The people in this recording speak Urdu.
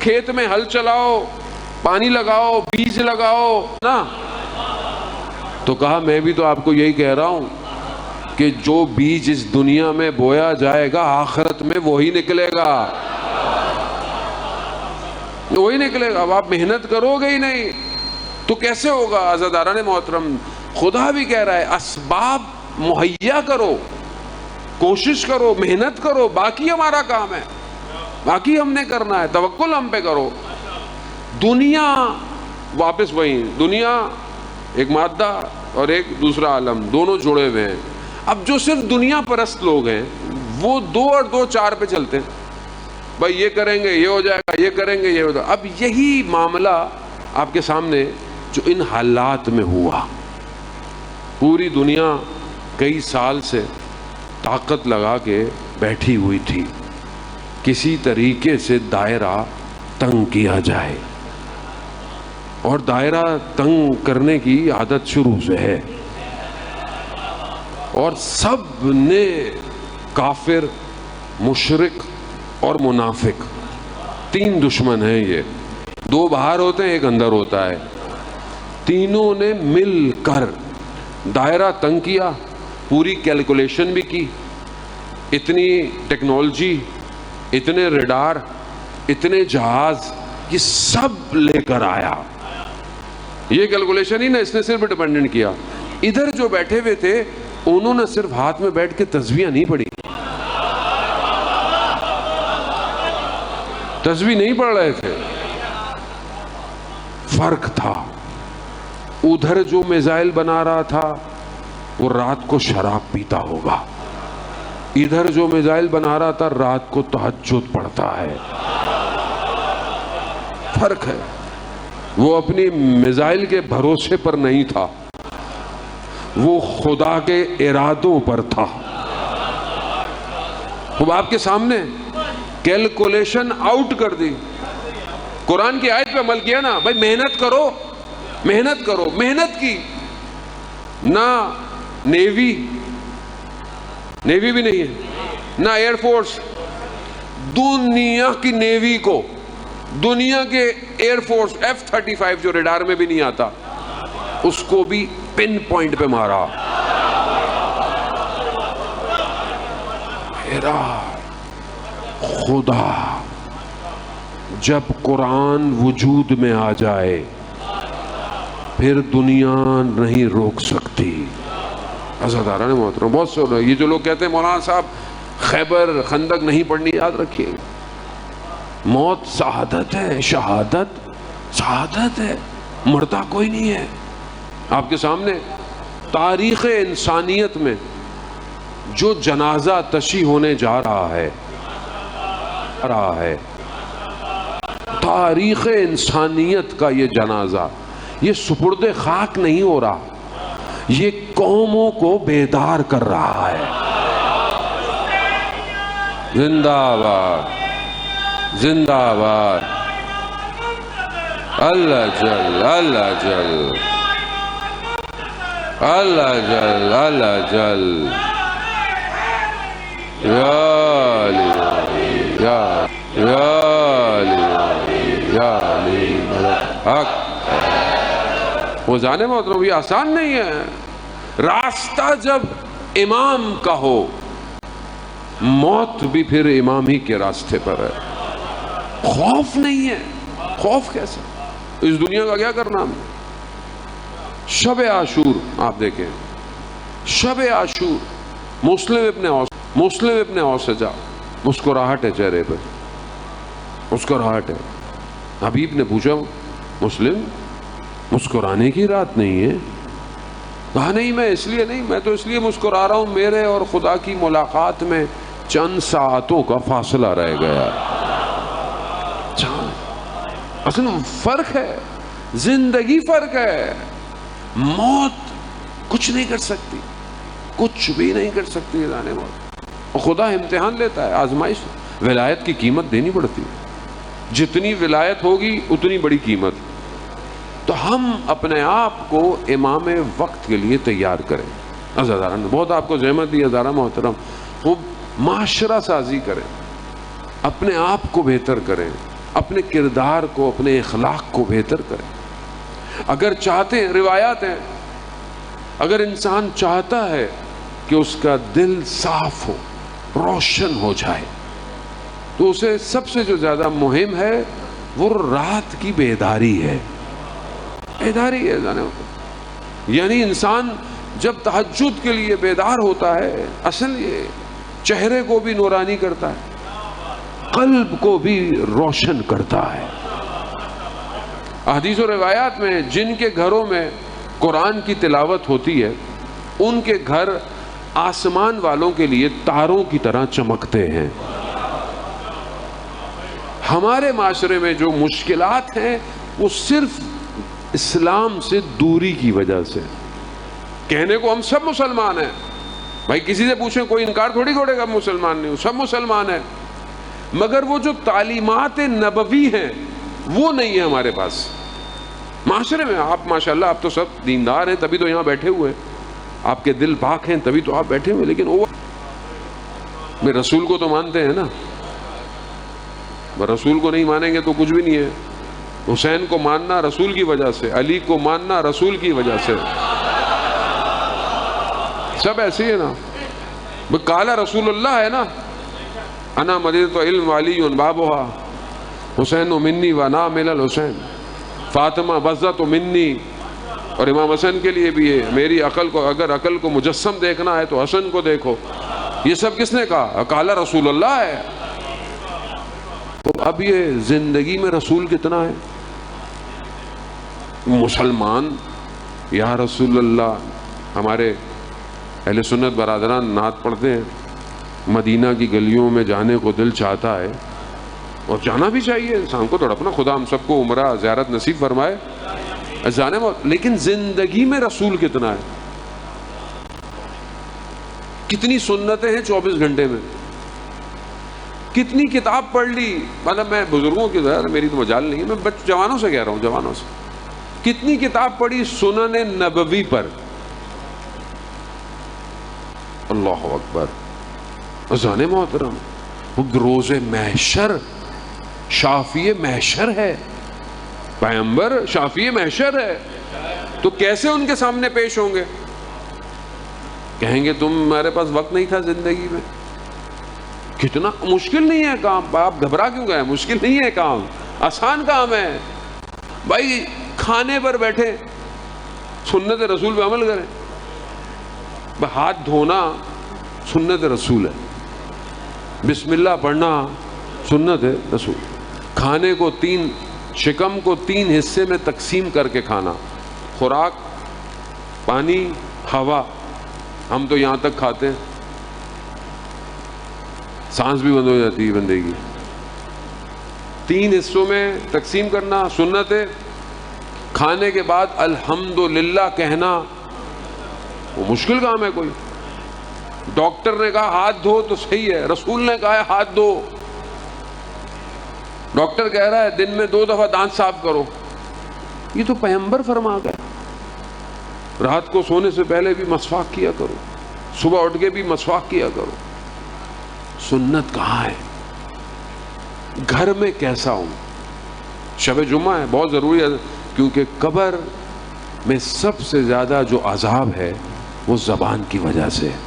کھیت میں ہل چلاؤ، پانی لگاؤ، بیج لگاؤ نا. تو کہا میں بھی تو آپ کو یہی کہہ رہا ہوں کہ جو بیج اس دنیا میں بویا جائے گا آخرت میں وہی نکلے گا، وہی نکلے گا. اب آپ محنت کرو گے ہی نہیں تو کیسے ہوگا؟ عزیزان محترم، خدا بھی کہہ رہا ہے اسباب مہیا کرو، کوشش کرو، محنت کرو، باقی ہمارا کام ہے، باقی ہم نے کرنا ہے، توکل ہم پہ کرو. دنیا واپس وہی، دنیا ایک مادہ اور ایک دوسرا عالم، دونوں جڑے ہوئے ہیں. اب جو صرف دنیا پرست لوگ ہیں وہ 2 اور 2 4 پہ چلتے ہیں، بھائی یہ کریں گے یہ ہو جائے گا، یہ کریں گے یہ ہو جائے گا. اب یہی معاملہ آپ کے سامنے جو ان حالات میں ہوا، پوری دنیا کئی سال سے طاقت لگا کے بیٹھی ہوئی تھی، کسی طریقے سے دائرہ تنگ کیا جائے، اور دائرہ تنگ کرنے کی عادت شروع سے ہے. اور سب نے کافر، مشرک اور منافق 3 دشمن ہیں. یہ 2 باہر ہوتے ہیں، ایک اندر ہوتا ہے. تینوں نے مل کر دائرہ تنگ کیا، پوری کیلکولیشن بھی کی، اتنی ٹیکنالوجی، اتنے ریڈار، اتنے جہاز، یہ سب لے کر آیا. یہ کیلکولیشن ہی نا اس نے صرف ڈیپینڈنٹ کیا. ادھر جو بیٹھے ہوئے تھے انہوں نے صرف ہاتھ میں بیٹھ کے تسبیحاں نہیں پڑھی، تسبیح نہیں پڑھ رہے تھے. فرق تھا. ادھر جو میزائل بنا رہا تھا وہ رات کو شراب پیتا ہوگا، ادھر جو میزائل بنا رہا تھا رات کو تہجد پڑھتا ہے. فرق ہے. وہ اپنی میزائل کے بھروسے پر نہیں تھا، وہ خدا کے ارادوں پر تھا. اب آپ کے سامنے کیلکولیشن آؤٹ کر دی، قرآن کی آیت پہ عمل کیا نا. بھائی محنت کرو، محنت کرو. محنت کی نہ نیوی بھی نہیں ہے، نہ ایئر فورس. دنیا کی نیوی کو، دنیا کے ایئر فورس F-35 جو ریڈار میں بھی نہیں آتا، اس کو بھی پن پوائنٹ پہ مارا. میرا خدا جب قرآن وجود میں آ جائے پھر دنیا نہیں روک سکتی. عزیزان محترم، بہت سے یہ جو لوگ کہتے ہیں مولانا صاحب خیبر خندق نہیں پڑھنی، یاد رکھیے موت شہادت ہے، شہادت شہادت ہے، مرتا کوئی نہیں ہے. آپ کے سامنے تاریخ انسانیت میں جو جنازہ تشیع ہونے جا رہا ہے، تاریخ انسانیت کا یہ جنازہ، یہ سپرد خاک نہیں ہو رہا، یہ قوموں کو بیدار کر رہا ہے. زندہ باد، زندہ باد. اللہ جل، اللہ جل، اللہ جل، اللہ جل. یا علی، یا علی، یا علی حق. وہ جانے محترم یہ آسان نہیں ہے. راستہ جب امام کا ہو، موت بھی پھر امام ہی کے راستے پر ہے. خوف نہیں ہے. خوف کیسے؟ اس دنیا کا کیا کرنا ہم؟ شب عاشور آپ دیکھیں، شب عاشور، مسلم ابن اوسجا، مسکراہٹ ہے چہرے پہ، مسکراہٹ ہے. حبیب نے پوچھا مسلم مسکرانے کی رات نہیں ہے؟ کہا نہیں، میں اس لیے نہیں، میں تو اس لیے مسکرا رہا ہوں میرے اور خدا کی ملاقات میں چند ساعتوں کا فاصلہ رہ گیا. اصل فرق ہے، زندگی فرق ہے. موت کچھ نہیں کر سکتی، کچھ بھی نہیں کر سکتی. جانے موت، اور خدا امتحان لیتا ہے، آزمائش. ولایت کی قیمت دینی پڑتی ہے، جتنی ولایت ہوگی اتنی بڑی قیمت. تو ہم اپنے آپ کو امام وقت کے لیے تیار کریں. عزیزان نے بہت آپ کو زحمت دی عزیزان محترم. خوب معاشرہ سازی کریں، اپنے آپ کو بہتر کریں، اپنے کردار کو، اپنے اخلاق کو بہتر کریں. اگر چاہتے ہیں، روایات ہیں، اگر انسان چاہتا ہے کہ اس کا دل صاف ہو، روشن ہو جائے، تو اسے سب سے جو زیادہ مہم ہے وہ رات کی بیداری ہے. بیداری ہے یعنی انسان جب تہجد کے لیے بیدار ہوتا ہے، اصل یہ چہرے کو بھی نورانی کرتا ہے، قلب کو بھی روشن کرتا ہے. احادیث و روایات میں جن کے گھروں میں قرآن کی تلاوت ہوتی ہے ان کے گھر آسمان والوں کے لیے تاروں کی طرح چمکتے ہیں. ہمارے معاشرے میں جو مشکلات ہیں وہ صرف اسلام سے دوری کی وجہ سے. کہنے کو ہم سب مسلمان ہیں، بھائی کسی سے پوچھیں کوئی انکار تھوڑی کرے گا مسلمان نہیں، سب مسلمان ہیں، مگر وہ جو تعلیمات نبوی ہیں وہ نہیں ہے ہمارے پاس معاشرے میں. آپ ماشاءاللہ آپ تو سب دیندار ہیں تبھی تو یہاں بیٹھے ہوئے ہیں، آپ کے دل پاک ہیں تبھی تو آپ بیٹھے ہوئے، لیکن وہ رسول کو تو مانتے ہیں نا. رسول کو نہیں مانیں گے تو کچھ بھی نہیں ہے. حسین کو ماننا رسول کی وجہ سے، علی کو ماننا رسول کی وجہ سے، سب ایسے ہی ہے نا. قال رسول اللہ ہے نا، انا مدینۃ علم علی بابھا، حسین منی و انا من الحسین، فاطمہ بزۃ منی. اور امام حسن کے لیے بھی ہے، میری عقل کو، اگر عقل کو مجسم دیکھنا ہے تو حسن کو دیکھو. یہ سب کس نے کہا؟ قال رسول اللہ ہے. اب یہ زندگی میں رسول کتنا ہے؟ مسلمان یا رسول اللہ. ہمارے اہل سنت برادران نعت پڑھتے ہیں، مدینہ کی گلیوں میں جانے کو دل چاہتا ہے، اور جانا بھی چاہیے انسان کو تڑپنا. خدا ہم سب کو عمرہ زیارت نصیب فرمائے جانے میں. لیکن زندگی میں رسول کتنا ہے؟ کتنی سنتیں ہیں 24 گھنٹے میں؟ کتنی کتاب پڑھ لی؟ مطلب میں بزرگوں کی ذرا، میری تو مجال نہیں ہے، میں جوانوں سے کہہ رہا ہوں، جوانوں سے کتنی کتاب پڑھی سنن نبوی پر؟ اللہ اکبر. اذان محترم، وہ روز محشر شافی محشر ہے، پیغمبر شافی محشر ہے، تو کیسے ان کے سامنے پیش ہوں گے؟ کہیں گے تمہارے پاس وقت نہیں تھا زندگی میں. کتنا مشکل نہیں ہے کام، آپ گھبرا کیوں گئے؟ مشکل نہیں ہے کام، آسان کام ہے. بھائی کھانے پر بیٹھے سنت رسول پہ عمل کریں. ہاتھ دھونا سنت رسول ہے، بسم اللہ پڑھنا سنت ہے رسول. کھانے کو شکم کو 3 حصے میں تقسیم کر کے کھانا، خوراک، پانی، ہوا. ہم تو یہاں تک کھاتے ہیں سانس بھی بند ہو جاتی ہے بندے کی. 3 حصوں میں تقسیم کرنا سنت ہے. کھانے کے بعد الحمدللہ کہنا وہ مشکل کام ہے کوئی. ڈاکٹر نے کہا ہاتھ دھو تو صحیح ہے، رسول نے کہا ہے ہاتھ دھو. ڈاکٹر کہہ رہا ہے دن میں 2 دفعہ دانت صاف کرو، یہ تو پیغمبر فرما گیا. رات کو سونے سے پہلے بھی مسواک کیا کرو، صبح اٹھ کے بھی مسواک کیا کرو. سنت کہاں ہے؟ گھر میں کیسا ہوں؟ شب جمعہ ہے، بہت ضروری ہے، کیونکہ قبر میں سب سے زیادہ جو عذاب ہے وہ زبان کی وجہ سے ہے.